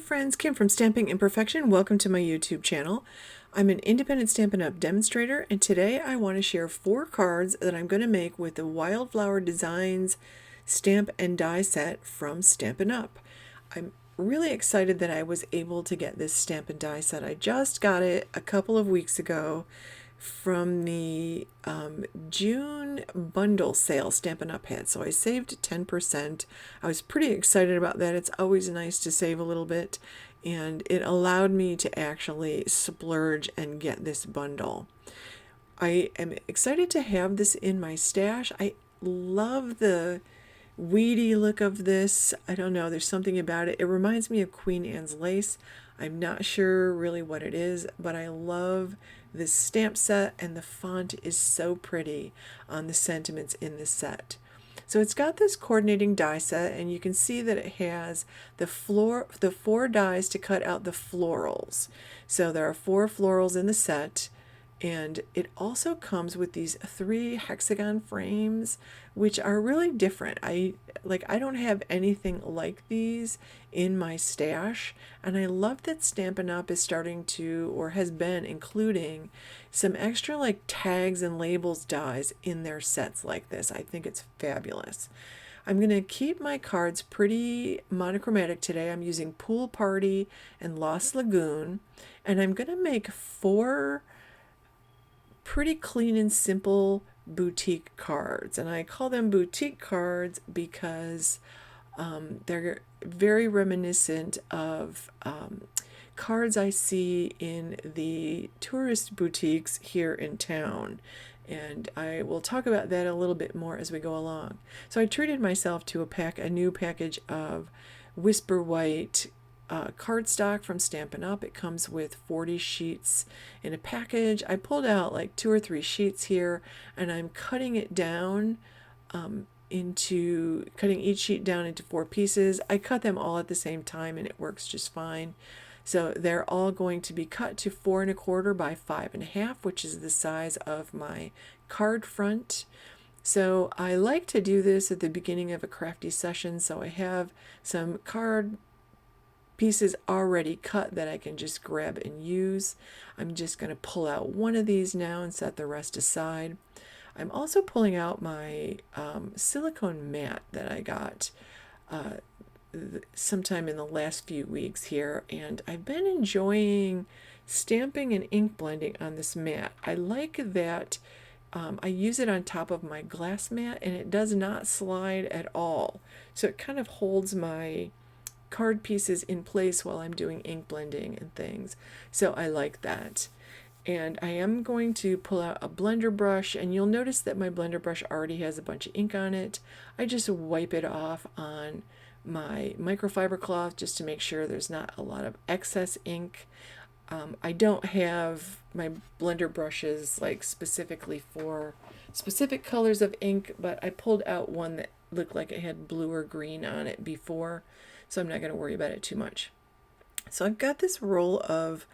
friends, Kim from Stamping Imperfection. Welcome to my YouTube channel. I'm an independent Stampin' Up! Demonstrator, and today I want to share 4 cards that I'm going to make with the Wildflower Designs stamp and die set from Stampin' Up! I'm really excited that I was able to get this stamp and die set. I just got it a couple of weeks ago from the June bundle sale Stampin' Up! Had, so I saved 10%. I was pretty excited about that. It's always nice to save a little bit, and it allowed me to actually splurge and get this bundle. I am excited to have this in my stash. I love the weedy look of this. I don't know, there's something about it. It reminds me of Queen Anne's lace. I'm not sure really what it is, but I love this stamp set, and the font is so pretty on the sentiments in this set. So it's got this coordinating die set, and you can see that it has the 4 dies to cut out the florals. So there are 4 florals in the set, and it also comes with these 3 hexagon frames, which are really different. I don't have anything like these in my stash, and I love that Stampin' Up! Is starting to, or has been including, some extra like tags and labels dies in their sets like this. I think it's fabulous. I'm going to keep my cards pretty monochromatic today. I'm using Pool Party and Lost Lagoon, and I'm going to make 4 pretty clean and simple boutique cards, and I call them boutique cards because they're very reminiscent of cards I see in the tourist boutiques here in town, and I will talk about that a little bit more as we go along. So I treated myself to a new package of Whisper White cardstock from Stampin' Up! It comes with 40 sheets in a package. I pulled out like 2 or 3 sheets here, and I'm cutting it down cutting each sheet down into 4 pieces. I cut them all at the same time, and it works just fine. So they're all going to be cut to 4 1/4 by 5 1/2, which is the size of my card front. So I like to do this at the beginning of a crafty session, so I have some card pieces already cut that I can just grab and use. I'm just going to pull out one of these now and set the rest aside. I'm also pulling out my silicone mat that I got sometime in the last few weeks here, and I've been enjoying stamping and ink blending on this mat. I like that I use it on top of my glass mat, and it does not slide at all. So it kind of holds my card pieces in place while I'm doing ink blending and things. So I like that. And I am going to pull out a blender brush, and you'll notice that my blender brush already has a bunch of ink on it. I just wipe it off on my microfiber cloth just to make sure there's not a lot of excess ink. I don't have my blender brushes like specifically for specific colors of ink, but I pulled out one that looked like it had blue or green on it before, so I'm not going to worry about it too much. So I've got this roll of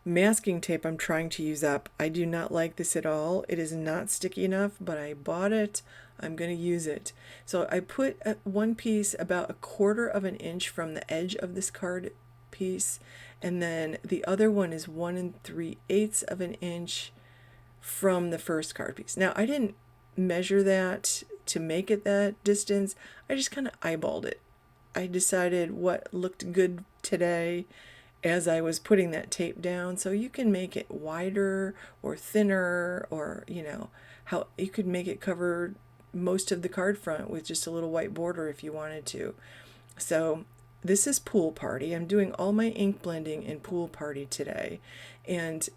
masking tape I'm trying to use up. I do not like this at all. It is not sticky enough, but I bought it. I'm going to use it. So I put one piece about 1/4 of an inch from the edge of this card piece, and then the other one is 1 3/8 of an inch from the first card piece. Now I didn't measure that to make it that distance. I just kind of eyeballed it. I decided what looked good today as I was putting that tape down. So you can make it wider or thinner, or how you could make it cover most of the card front with just a little white border if you wanted to. So this is Pool Party. I'm doing all my ink blending in Pool Party today, and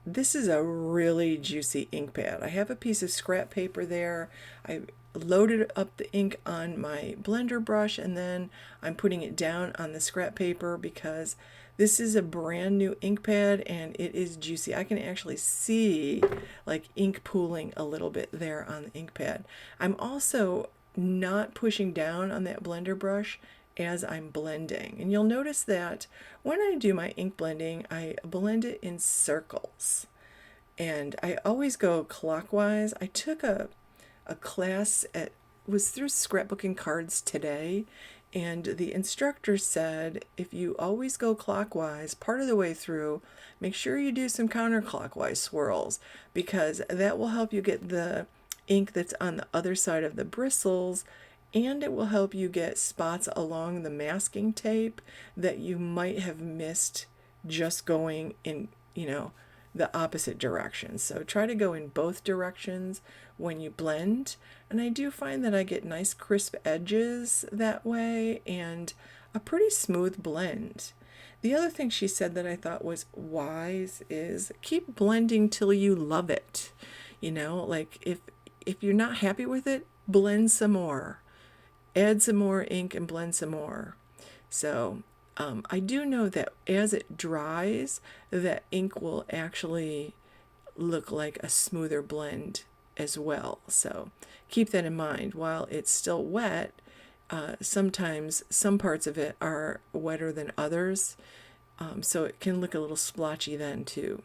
this is a really juicy ink pad. I have a piece of scrap paper there. I loaded up the ink on my blender brush, and then I'm putting it down on the scrap paper because this is a brand new ink pad and it is juicy. I can actually see like ink pooling a little bit there on the ink pad. I'm also not pushing down on that blender brush as I'm blending, and you'll notice that when I do my ink blending, I blend it in circles, and I always go clockwise. I took a class was through scrapbooking cards today, And the instructor said if you always go clockwise part of the way through, make sure you do some counterclockwise swirls, because that will help you get the ink that's on the other side of the bristles, and it will help you get spots along the masking tape that you might have missed just going in, the opposite direction. So try to go in both directions when you blend. And I do find that I get nice crisp edges that way and a pretty smooth blend. The other thing she said that I thought was wise is keep blending till you love it. Like if you're not happy with it, blend some more. Add some more ink and blend some more. So I do know that as it dries, that ink will actually look like a smoother blend as well. So keep that in mind. While it's still wet, sometimes some parts of it are wetter than others, so it can look a little splotchy then too.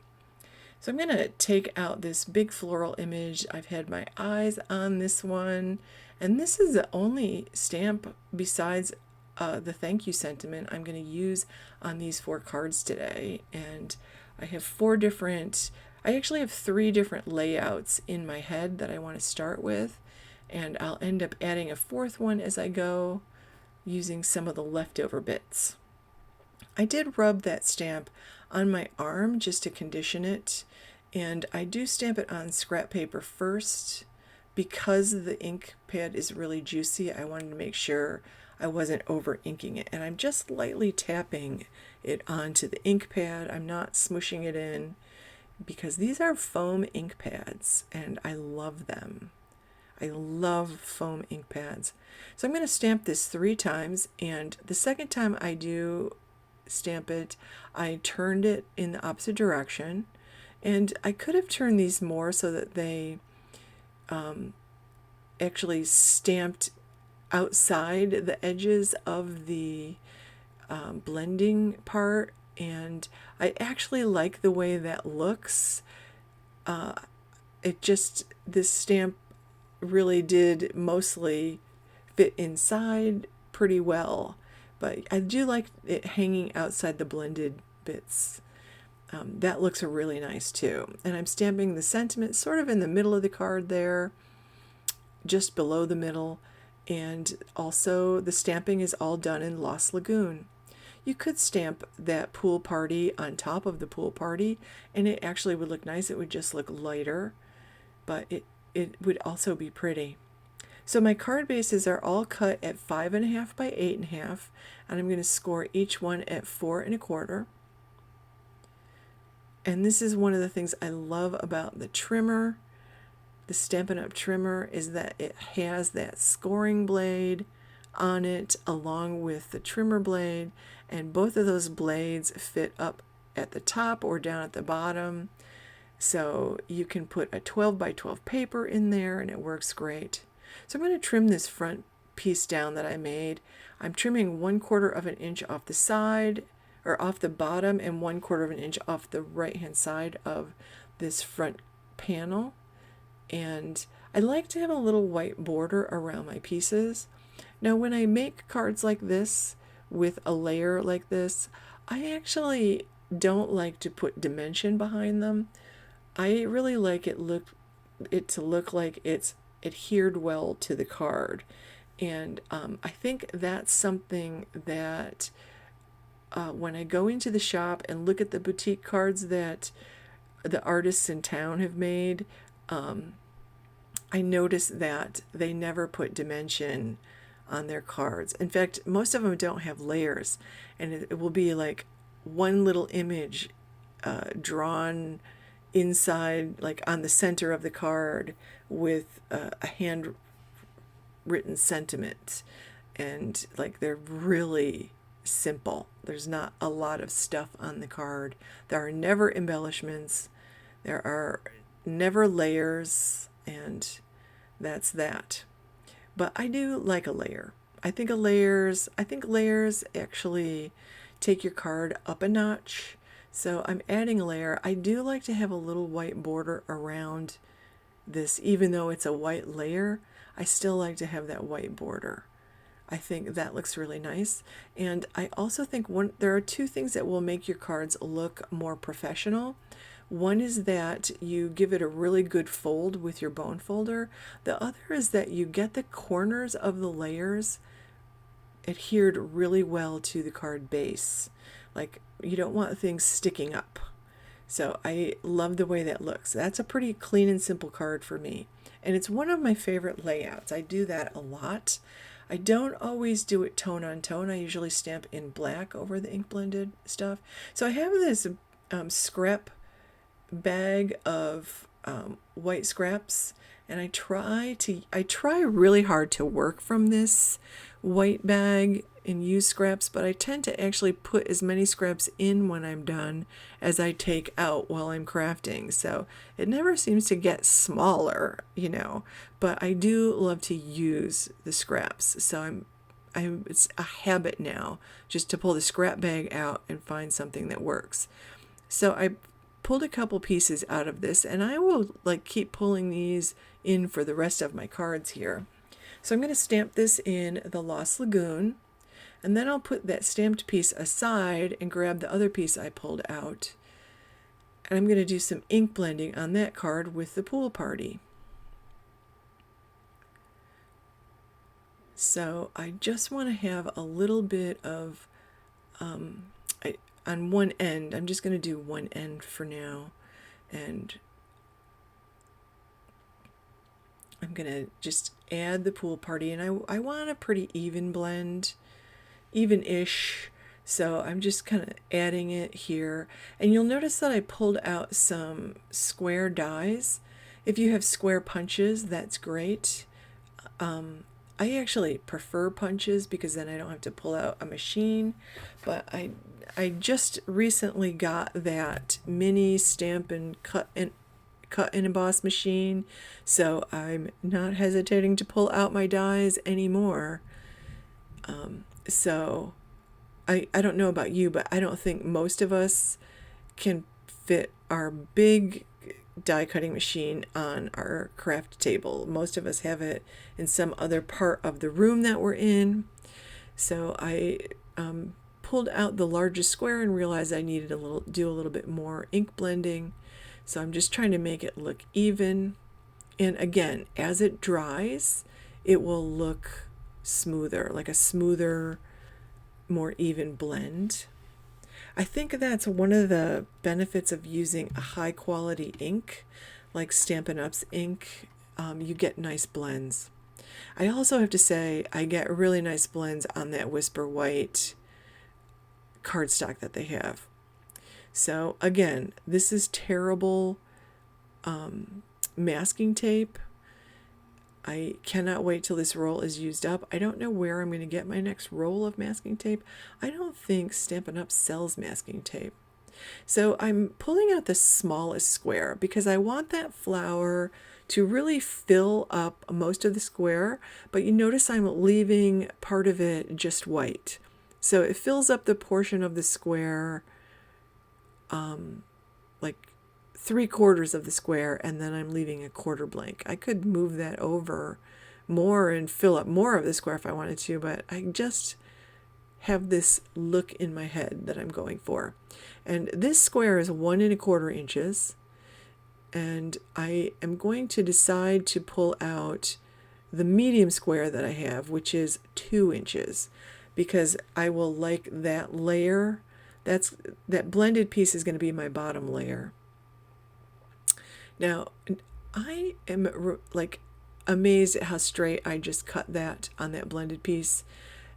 So I'm going to take out this big floral image. I've had my eyes on this one, and this is the only stamp besides the thank you sentiment I'm going to use on these 4 cards today. And I have I actually have 3 different layouts in my head that I want to start with, and I'll end up adding a 4th one as I go using some of the leftover bits. I did rub that stamp on my arm just to condition it, and I do stamp it on scrap paper first. Because the ink pad is really juicy, I wanted to make sure I wasn't over inking it, and I'm just lightly tapping it onto the ink pad. I'm not smooshing it in, because these are foam ink pads and I love them. I love foam ink pads. So I'm going to stamp this 3 times, and the second time I do stamp it, I turned it in the opposite direction, and I could have turned these more so that they actually stamped outside the edges of the blending part, and I actually like the way that looks. This stamp really did mostly fit inside pretty well, but I do like it hanging outside the blended bits. That looks really nice too. And I'm stamping the sentiment sort of in the middle of the card there, just below the middle, and also the stamping is all done in Lost Lagoon. You could stamp that pool party on top of the pool party, and it actually would look nice. It would just look lighter, but it would also be pretty. So my card bases are all cut at 5.5 by 8.5, and I'm going to score each one at 4.25. And this is one of the things I love about the trimmer. The Stampin' Up! Trimmer is that it has that scoring blade on it along with the trimmer blade, and both of those blades fit up at the top or down at the bottom, so you can put a 12 by 12 paper in there and it works great. So I'm going to trim this front piece down that I made. I'm trimming 1/4 of an inch off the side, or off the bottom, and 1/4 of an inch off the right hand side of this front panel. And I like to have a little white border around my pieces. Now when I make cards like this with a layer like this, I actually don't like to put dimension behind them. I really like it to look like it's adhered well to the card. And I think that's something that when I go into the shop and look at the boutique cards that the artists in town have made, I notice that they never put dimension on their cards. In fact, most of them don't have layers, and it will be like one little image drawn inside, like on the center of the card, with a handwritten sentiment, and like they're really simple. There's not a lot of stuff on the card. There are never embellishments. There are never layers, and that's that. But I do like a layer. I think layers actually take your card up a notch. So I'm adding a layer. I do like to have a little white border around this. Even though it's a white layer, I still like to have that white border. I think that looks really nice. And I also think there are two things that will make your cards look more professional. One is that you give it a really good fold with your bone folder. The other is that you get the corners of the layers adhered really well to the card base. Like, you don't want things sticking up. So I love the way that looks. That's a pretty clean and simple card for me. And it's one of my favorite layouts. I do that a lot. I don't always do it tone on tone. I usually stamp in black over the ink blended stuff. So I have this scrap bag of white scraps, and I try really hard to work from this white bag and use scraps, but I tend to actually put as many scraps in when I'm done as I take out while I'm crafting. So it never seems to get smaller, but I do love to use the scraps. So it's a habit now just to pull the scrap bag out and find something that works. So I pulled a couple pieces out of this, and I will keep pulling these in for the rest of my cards here. So I'm going to stamp this in the Lost Lagoon, and then I'll put that stamped piece aside and grab the other piece I pulled out. And I'm going to do some ink blending on that card with the pool party. So I just want to have a little bit of, on one end, I'm just going to do one end for now. And I'm going to just add the pool party, and I want a pretty even blend, even-ish. So I'm just kind of adding it here. And you'll notice that I pulled out some square dies. If you have square punches, that's great. I actually prefer punches because then I don't have to pull out a machine. But I just recently got that mini stamp and cut and emboss machine, so I'm not hesitating to pull out my dies anymore. So I don't know about you, but I don't think most of us can fit our big die cutting machine on our craft table. Most of us have it in some other part of the room that we're in. So I pulled out the largest square and realized I needed do a little bit more ink blending. So I'm just trying to make it look even. And again, as it dries, it will look smoother, like a smoother, more even blend. I think that's one of the benefits of using a high quality ink, like Stampin' Up's ink. You get nice blends. I also have to say I get really nice blends on that Whisper White cardstock that they have. So again, this is terrible masking tape. I cannot wait till this roll is used up. I don't know where I'm going to get my next roll of masking tape. I don't think Stampin' Up sells masking tape. So I'm pulling out the smallest square because I want that flower to really fill up most of the square, but you notice I'm leaving part of it just white. So it fills up the portion of the square, like 3/4 of the square, and then I'm leaving a quarter blank. I could move that over more and fill up more of the square if I wanted to, but I just have this look in my head that I'm going for. And this square is 1 1/4 inches, and I am going to decide to pull out the medium square that I have, which is 2 inches, because I will like that layer. That blended piece is going to be my bottom layer. Now, I am amazed at how straight I just cut that on that blended piece.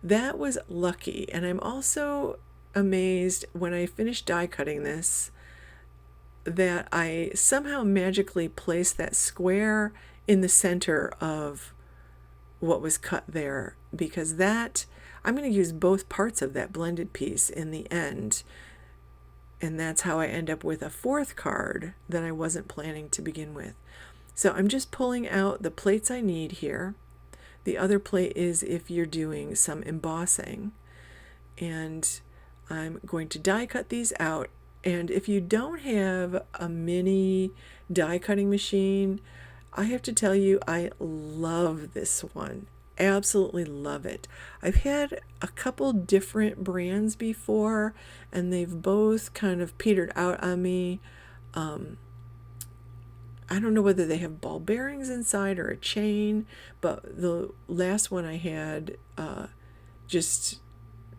That was lucky. And I'm also amazed when I finished die cutting this that I somehow magically placed that square in the center of what was cut there, because I'm going to use both parts of that blended piece in the end. And that's how I end up with a 4th card that I wasn't planning to begin with. So I'm just pulling out the plates I need here. The other plate is if you're doing some embossing. And I'm going to die cut these out. And if you don't have a mini die cutting machine, I have to tell you, I love this one. absolutely love it. I've had a couple different brands before, and they've both kind of petered out on me. I don't know whether they have ball bearings inside or a chain, but the last one I had just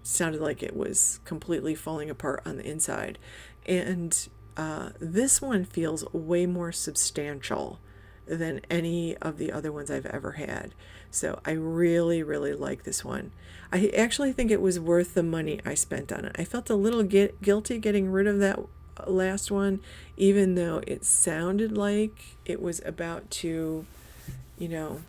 sounded like it was completely falling apart on the inside. And this one feels way more substantial than any of the other ones I've ever had. So I really, really like this one. I actually think it was worth the money I spent on it. I felt a little guilty getting rid of that last one, even though it sounded like it was about to, you know,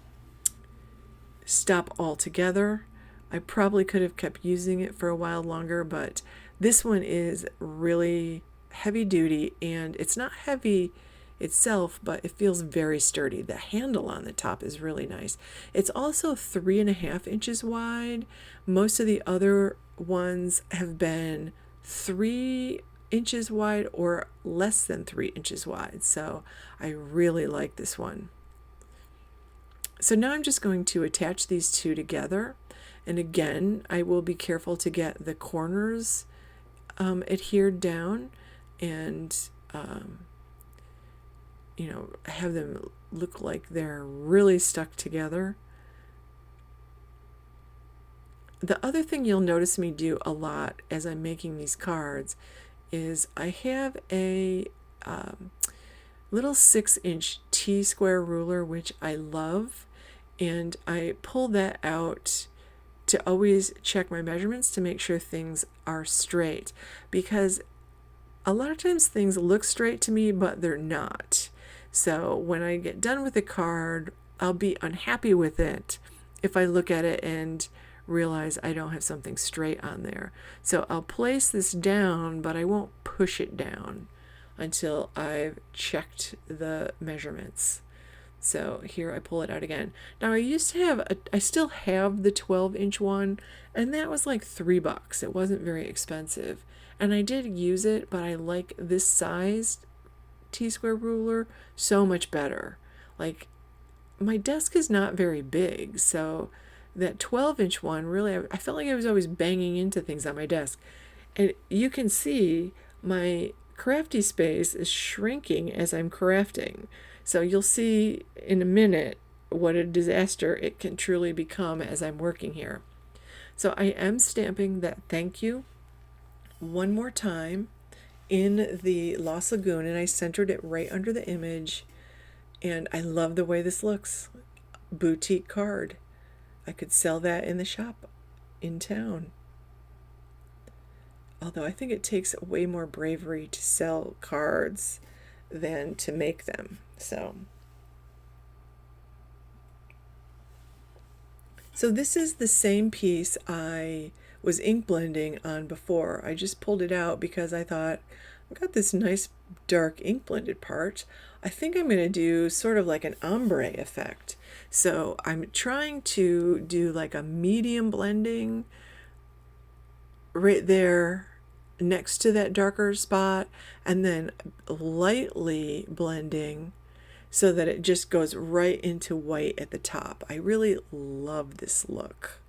stop altogether. I probably could have kept using it for a while longer, but this one is really heavy duty, and it's not heavy itself, but it feels very sturdy. The handle on the top is really nice. It's also 3.5 inches wide. Most of the other ones have been 3 inches wide or less than 3 inches wide. So I really like this one. So now I'm just going to attach these two together. And again, I will be careful to get the corners adhered down and have them look like they're really stuck together. The other thing you'll notice me do a lot as I'm making these cards is I have a little 6-inch T-square ruler, which I love, and I pull that out to always check my measurements to make sure things are straight, because a lot of times things look straight to me, but they're not. So when I get done with the card, I'll be unhappy with it if I look at it and realize I don't have something straight on there. So I'll place this down, but I won't push it down until I've checked the measurements. So here I pull it out again. Now I still have the 12-inch one, and that was like $3. It wasn't very expensive. And I did use it, but I like this size T-square ruler so much better. Like, my desk is not very big, so that 12-inch one, really, I felt like I was always banging into things on my desk. And you can see my crafty space is shrinking as I'm crafting. So you'll see in a minute what a disaster it can truly become as I'm working here. So I am stamping that thank you one more time in the Lost Lagoon, and I centered it right under the image, and I love the way this looks. Boutique card. I could sell that in the shop in town. Although I think it takes way more bravery to sell cards than to make them. So this is the same piece I was ink blending on before. I just pulled it out because I thought, I've got this nice dark ink blended part. I think I'm going to do sort of like an ombre effect. So I'm trying to do like a medium blending right there next to that darker spot, and then lightly blending so that it just goes right into white at the top. I really love this look,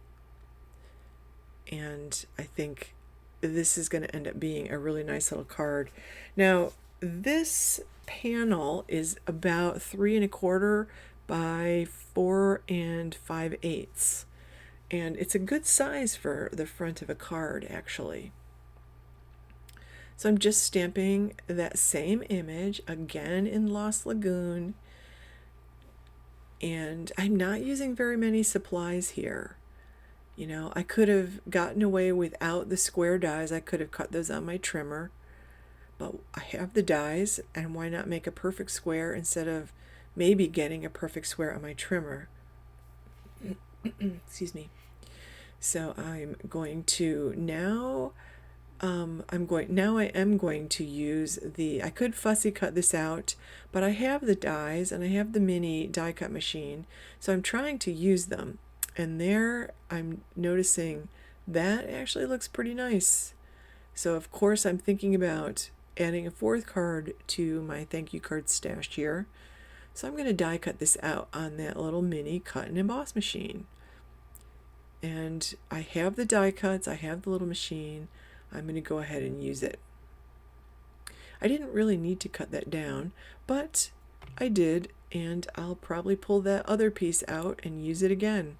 and I think this is going to end up being a really nice little card. Now this panel is about 3¼ by 4 5/8, and it's a good size for the front of a card actually. So I'm just stamping that same image again in Lost Lagoon, and I'm not using very many supplies here. You know, I could have gotten away without the square dies. I could have cut those on my trimmer, but I have the dies, and why not make a perfect square instead of maybe getting a perfect square on my trimmer? Excuse me. So I'm going to now I am going to use I could fussy cut this out, but I have the dies and I have the mini die cut machine, so I'm trying to use them. And there I'm noticing that actually looks pretty nice. So of course I'm thinking about adding a 4th card to my thank you card stash here. So I'm going to die cut this out on that little mini cut and emboss machine. And I have the die cuts, I have the little machine. I'm going to go ahead and use it. I didn't really need to cut that down, but I did, and I'll probably pull that other piece out and use it again.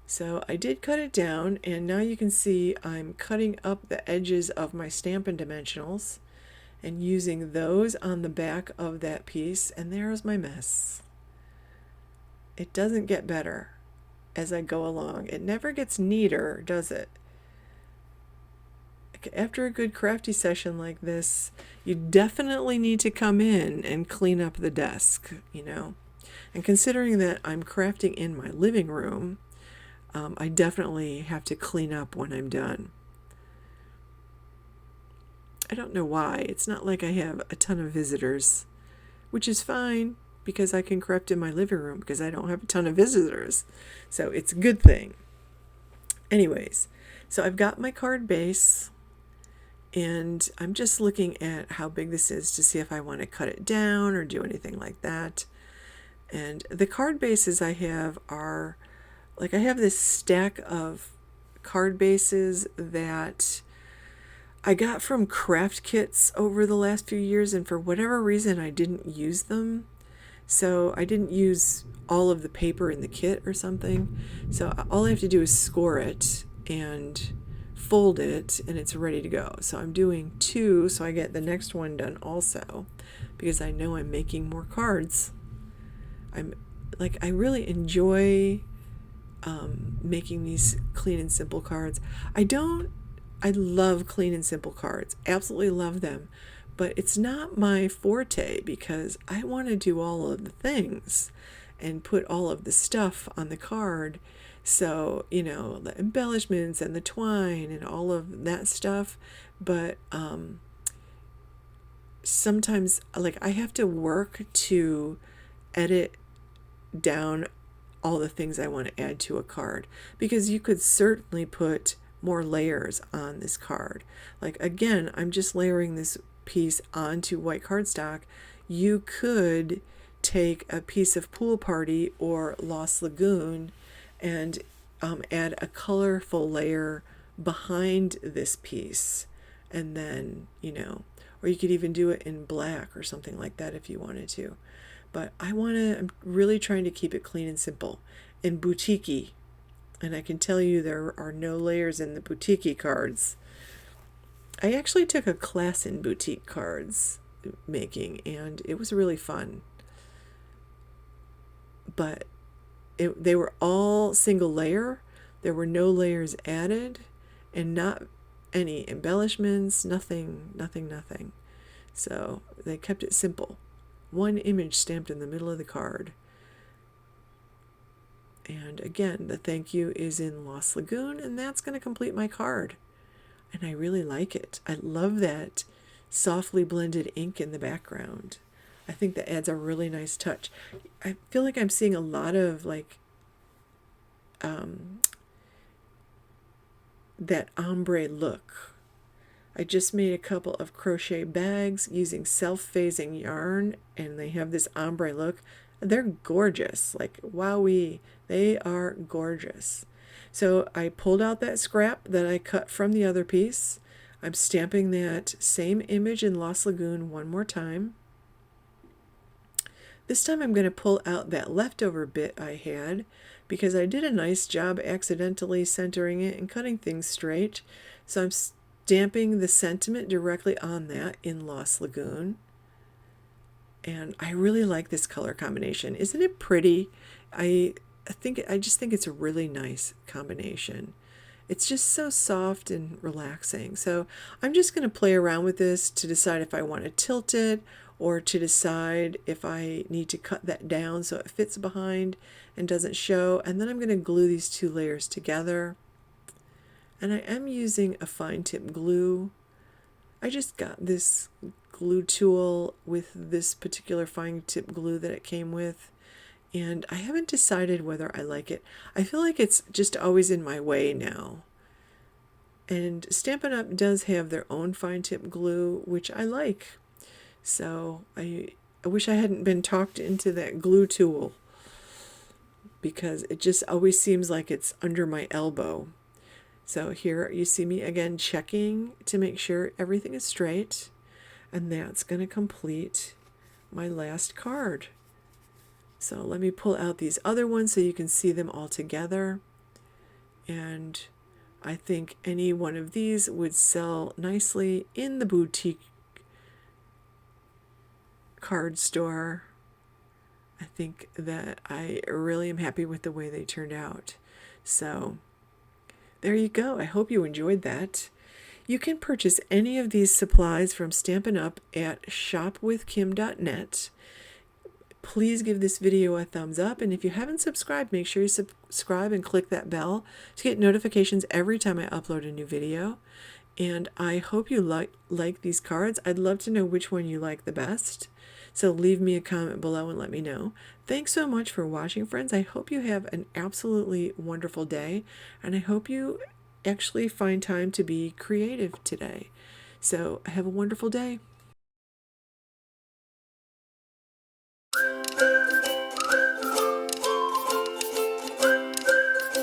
So I did cut it down, and now you can see I'm cutting up the edges of my Stampin' Dimensionals and using those on the back of that piece, and there's my mess. It doesn't get better as I go along. It never gets neater, does it? After a good crafty session like this, you definitely need to come in and clean up the desk, you know. And considering that I'm crafting in my living room, I definitely have to clean up when I'm done. I don't know why. It's not like I have a ton of visitors, which is fine because I can craft in my living room because I don't have a ton of visitors. So it's a good thing. Anyways, so I've got my card base, and I'm just looking at how big this is to see if I want to cut it down or do anything like that. And the card bases I have are, like, I have this stack of card bases that I got from craft kits over the last few years, and for whatever reason I didn't use them. So I didn't use all of the paper in the kit or something. So all I have to do is score it and fold it, and it's ready to go. So I'm doing 2 so I get the next one done also, because I know I'm making more cards. I really enjoy making these clean and simple cards. I love clean and simple cards, absolutely love them, but it's not my forte because I want to do all of the things and put all of the stuff on the card. So, you know, the embellishments and the twine and all of that stuff. But sometimes, like, I have to work to edit down all the things I want to add to a card, because you could certainly put more layers on this card. Like, again, I'm just layering this piece onto white cardstock. You could take a piece of Pool Party or Lost Lagoon and add a colorful layer behind this piece, and then, you know, or you could even do it in black or something like that if you wanted to. But I'm really trying to keep it clean and simple and boutique-y. And I can tell you there are no layers in the boutique cards. I actually took a class in boutique cards making, and it was really fun. But they were all single layer. There were no layers added, and not any embellishments, nothing. So they kept it simple. One image stamped in the middle of the card. And again, the thank you is in Lost Lagoon, and that's going to complete my card. And I really like it. I love that softly blended ink in the background. I think that adds a really nice touch. I feel like I'm seeing a lot of that ombre look. I just made a couple of crochet bags using self-phasing yarn, and they have this ombre look. They're gorgeous. Like, wowee, they are gorgeous. So I pulled out that scrap that I cut from the other piece. I'm stamping that same image in Lost Lagoon one more time. This time I'm going to pull out that leftover bit I had, because I did a nice job accidentally centering it and cutting things straight. So I'm stamping the sentiment directly on that in Lost Lagoon. And I really like this color combination. Isn't it pretty? I just think it's a really nice combination. It's just so soft and relaxing. So I'm just going to play around with this to decide if I want to tilt it, or to decide if I need to cut that down so it fits behind and doesn't show. And then I'm going to glue these 2 layers together. And I am using a fine tip glue. I just got this glue tool with this particular fine tip glue that it came with, and I haven't decided whether I like it. I feel like it's just always in my way now. And Stampin' Up! Does have their own fine tip glue, which I like. So I wish I hadn't been talked into that glue tool. because it just always seems like it's under my elbow. So here you see me again checking to make sure everything is straight, and that's going to complete my last card. So let me pull out these other ones so you can see them all together. And I think any one of these would sell nicely in the boutique card store. I think that I really am happy with the way they turned out. So there you go. I hope you enjoyed that. You can purchase any of these supplies from Stampin' Up! At shopwithkim.net. Please give this video a thumbs up, and if you haven't subscribed, make sure you subscribe and click that bell to get notifications every time I upload a new video. And I hope you like these cards. I'd love to know which one you like the best. So leave me a comment below and let me know. Thanks so much for watching, friends. I hope you have an absolutely wonderful day, and I hope you actually find time to be creative today. So have a wonderful day.